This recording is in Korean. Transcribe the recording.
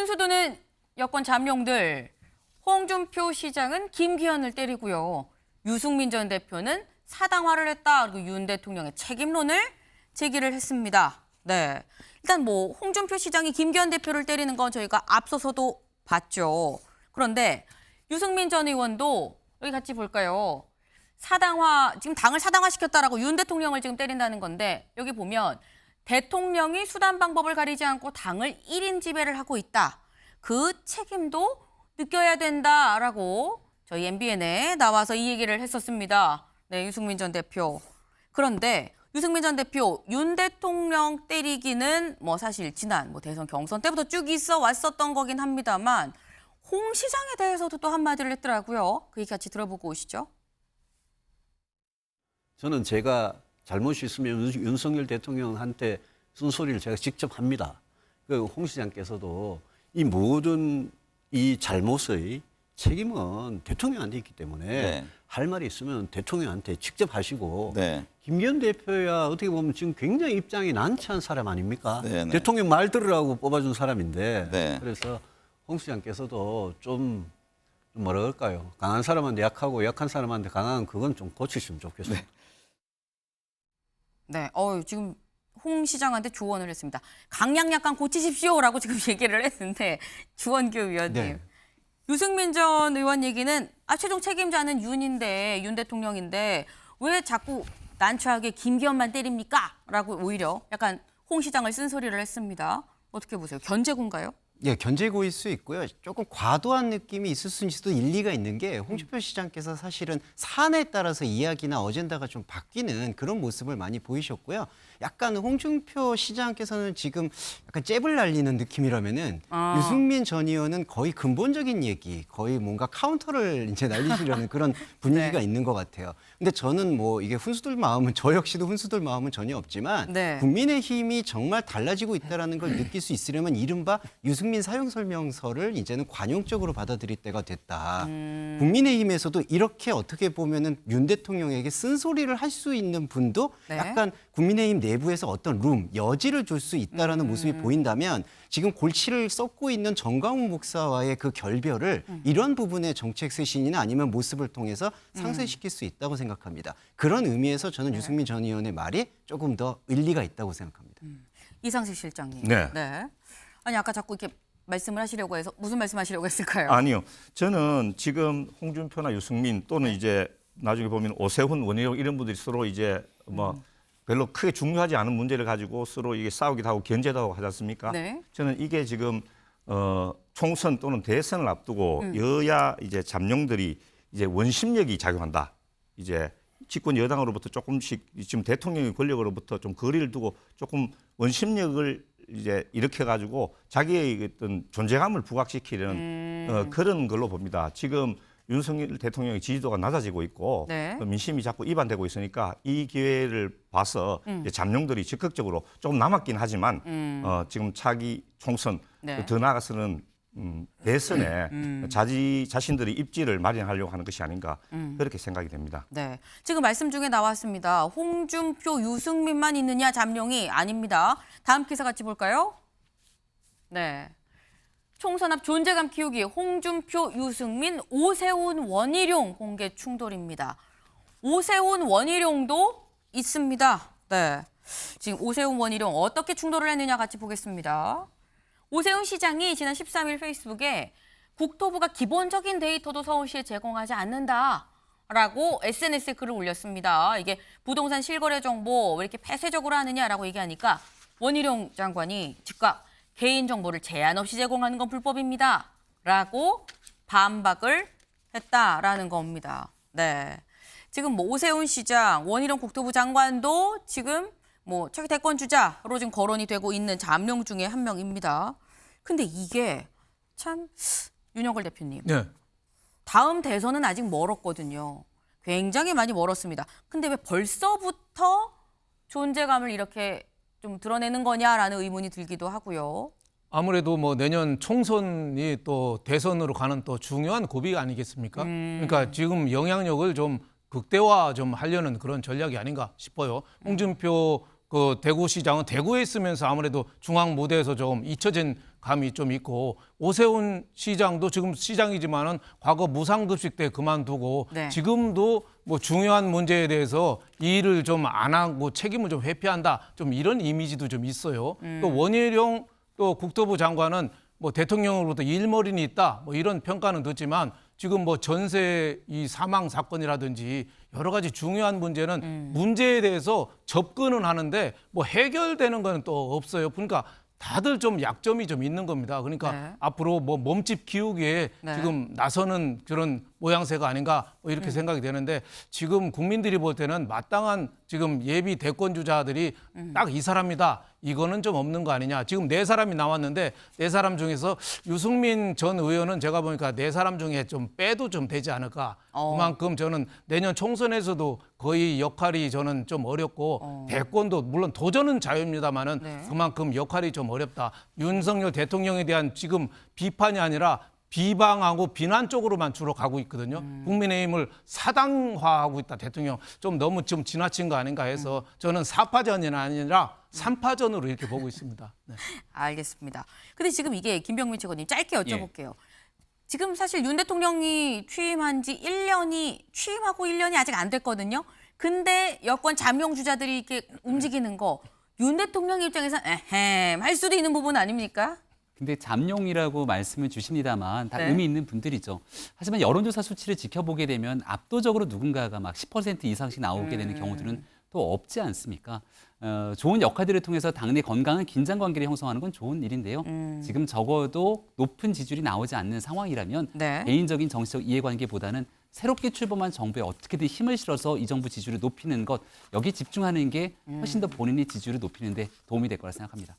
훈수도는 여권 잠룡들, 홍준표 시장은 김기현을 때리고요. 유승민 전 대표는 사당화를 했다. 그리고 윤 대통령의 책임론을 제기를 했습니다. 네, 일단 뭐 홍준표 시장이 김기현 대표를 때리는 건 저희가 앞서서도 봤죠. 그런데 유승민 전 의원도 여기 같이 볼까요? 지금 당을 사당화시켰다라고 윤 대통령을 지금 때린다는 건데 여기 보면 대통령이 수단 방법을 가리지 않고 당을 1인 지배를 하고 있다. 그 책임도 느껴야 된다라고 저희 MBN에 나와서 이 얘기를 했었습니다. 네, 유승민 전 대표. 그런데 유승민 전 대표, 윤 대통령 때리기는 뭐 사실 지난 대선 경선 때부터 쭉 있어 왔었던 거긴 합니다만 홍 시장에 대해서도 또 한마디를 했더라고요. 그 얘기 같이 들어보고 오시죠. 저는 제가 잘못이 있으면 윤석열 대통령한테 쓴소리를 제가 직접 합니다. 홍 시장께서도 이 모든 이 잘못의 책임은 대통령한테 있기 때문에 네. 할 말이 있으면 대통령한테 직접 하시고 네. 김기현 대표야 어떻게 보면 지금 굉장히 입장이 난처한 사람 아닙니까? 네, 네. 대통령 말 들으라고 뽑아준 사람인데 네. 그래서 홍 시장께서도 좀 뭐라 그럴까요? 강한 사람한테 약하고 약한 사람한테 강한 그건 좀 고치시면 좋겠습니다. 네, 지금 홍 시장한테 조언을 했습니다. 강약 약간 고치십시오라고 지금 얘기를 했는데 주원규 의원님. 네. 유승민 전 의원 얘기는 최종 책임자는 윤 대통령인데 왜 자꾸 난처하게 김기현만 때립니까? 라고 오히려 약간 홍 시장을 쓴소리를 했습니다. 어떻게 보세요? 견제구인가요? 예, 견제고일 수 있고요. 조금 과도한 느낌이 있을 수도 일리가 있는 게 홍준표 시장께서 사실은 사안에 따라서 이야기나 어젠다가 좀 바뀌는 그런 모습을 많이 보이셨고요. 약간 홍준표 시장께서는 지금 약간 잽을 날리는 느낌이라면은 유승민 전 의원은 거의 근본적인 얘기, 거의 뭔가 카운터를 이제 날리시려는 그런 분위기가 네. 있는 것 같아요. 근데 저는 뭐 이게 훈수들 마음은 저 역시도 훈수들 마음은 전혀 없지만 네. 국민의힘이 정말 달라지고 있다라는 걸 느낄 수 있으려면 이른바 유승민 사용 설명서를 이제는 관용적으로 받아들일 때가 됐다. 국민의힘에서도 이렇게 어떻게 보면은 윤 대통령에게 쓴소리를 할 수 있는 분도 네. 약간 국민의힘 내부에서 어떤 여지를 줄 수 있다라는 모습이 보인다면 지금 골치를 썩고 있는 정광훈 목사와의 그 결별을 이런 부분의 정책 쇄신이나 아니면 모습을 통해서 상쇄시킬 수 있다고 생각합니다. 그런 의미에서 저는 유승민 전 의원의 말이 조금 더 일리가 있다고 생각합니다. 이상식 실장님. 네. 아니 아까 자꾸 이렇게 말씀을 하시려고 해서 무슨 말씀하시려고 했을까요? 아니요. 저는 지금 홍준표나 유승민 또는 이제 나중에 보면 오세훈, 원희룡 이런 분들이 서로 이제 뭐 별로 크게 중요하지 않은 문제를 가지고 서로 이게 싸우기도 하고 견제도 하고 하지 않습니까? 네. 저는 이게 지금 총선 또는 대선을 앞두고 여야 이제 잠룡들이 이제 원심력이 작용한다. 이제 집권 여당으로부터 조금씩 지금 대통령의 권력으로부터 좀 거리를 두고 조금 원심력을 이제 일으켜 가지고 자기의 어떤 존재감을 부각시키는 그런 걸로 봅니다. 지금 윤석열 대통령의 지지도가 낮아지고 있고 네. 민심이 자꾸 이반되고 있으니까 이 기회를 봐서 이제 잠룡들이 적극적으로 조금 남았긴 하지만 지금 차기 총선 네. 더 나아가서는 대선에 자신들이 입지를 마련하려고 하는 것이 아닌가 그렇게 생각이 됩니다. 네, 지금 말씀 중에 나왔습니다. 홍준표, 유승민만 있느냐 잠룡이 아닙니다. 다음 기사 같이 볼까요? 네, 총선 앞 존재감 키우기 홍준표, 유승민, 오세훈, 원희룡 공개 충돌입니다. 오세훈, 원희룡도 있습니다. 네, 지금 오세훈, 원희룡 어떻게 충돌을 했느냐 같이 보겠습니다. 오세훈 시장이 지난 13일 페이스북에 국토부가 기본적인 데이터도 서울시에 제공하지 않는다라고 SNS에 글을 올렸습니다. 이게 부동산 실거래 정보 왜 이렇게 폐쇄적으로 하느냐라고 얘기하니까 원희룡 장관이 즉각 개인 정보를 제한 없이 제공하는 건 불법입니다라고 반박을 했다라는 겁니다. 네, 지금 오세훈 시장, 원희룡 국토부 장관도 지금 차기 대권 주자로 지금 거론이 되고 있는 잠룡 중에 한 명입니다. 근데 이게 참 윤영걸 대표님. 네. 다음 대선은 아직 멀었거든요. 굉장히 많이 멀었습니다. 근데 왜 벌써부터 존재감을 이렇게 좀 드러내는 거냐라는 의문이 들기도 하고요. 아무래도 내년 총선이 또 대선으로 가는 또 중요한 고비 아니겠습니까? 그러니까 지금 영향력을 좀 극대화 좀 하려는 그런 전략이 아닌가 싶어요. 홍준표 그 대구시장은 대구에 있으면서 아무래도 중앙 무대에서 좀 잊혀진 감이 좀 있고 오세훈 시장도 지금 시장이지만은 과거 무상급식 때 그만두고 네. 지금도 뭐 중요한 문제에 대해서 이 일을 좀 안 하고 책임을 좀 회피한다 좀 이런 이미지도 좀 있어요. 또 원희룡 또 국토부 장관은 뭐 대통령으로부터 일머리는 있다 뭐 이런 평가는 듣지만 지금 뭐 전세 이 사망 사건이라든지 여러 가지 중요한 문제는 문제에 대해서 접근은 하는데 뭐 해결되는 건 또 없어요. 그러니까 다들 좀 약점이 좀 있는 겁니다. 그러니까 네. 앞으로 뭐 몸집 키우기에 네. 지금 나서는 그런 모양새가 아닌가 뭐 이렇게 생각이 되는데 지금 국민들이 볼 때는 마땅한 지금 예비 대권 주자들이 딱 이 사람이다. 이거는 좀 없는 거 아니냐. 지금 4사람이 나왔는데 4사람 중에서 유승민 전 의원은 제가 보니까 4사람 중에 좀 빼도 좀 되지 않을까. 그만큼 저는 내년 총선에서도 거의 역할이 저는 좀 어렵고 대권도 물론 도전은 자유입니다만은 네. 그만큼 역할이 좀 어렵다. 윤석열 대통령에 대한 지금 비판이 아니라 비방하고 비난 쪽으로만 주로 가고 있거든요. 국민의힘을 사당화하고 있다. 대통령 좀 너무 좀 지나친 거 아닌가 해서 저는 4파전이 아니라 3파전으로 이렇게 보고 있습니다. 네. 알겠습니다. 근데 지금 이게 김병민 최고님 짧게 여쭤볼게요. 지금 사실 윤 대통령이 취임한 지 1년이 취임하고 1년이 아직 안 됐거든요. 근데 여권 잠룡 주자들이 이렇게 움직이는 거 윤 대통령 입장에서 에헴 할 수도 있는 부분 아닙니까? 근데 잠룡이라고 말씀을 주십니다만 다 네. 의미 있는 분들이죠. 하지만 여론조사 수치를 지켜보게 되면 압도적으로 누군가가 막 10% 이상씩 나오게 되는 경우들은 또 없지 않습니까? 좋은 역할들을 통해서 당내 건강한 긴장 관계를 형성하는 건 좋은 일인데요. 지금 적어도 높은 지지율이 나오지 않는 상황이라면 네. 개인적인 정치적 이해관계보다는 새롭게 출범한 정부에 어떻게든 힘을 실어서 이 정부 지지율을 높이는 것, 여기 집중하는 게 훨씬 더 본인의 지지율을 높이는 데 도움이 될 거라 생각합니다.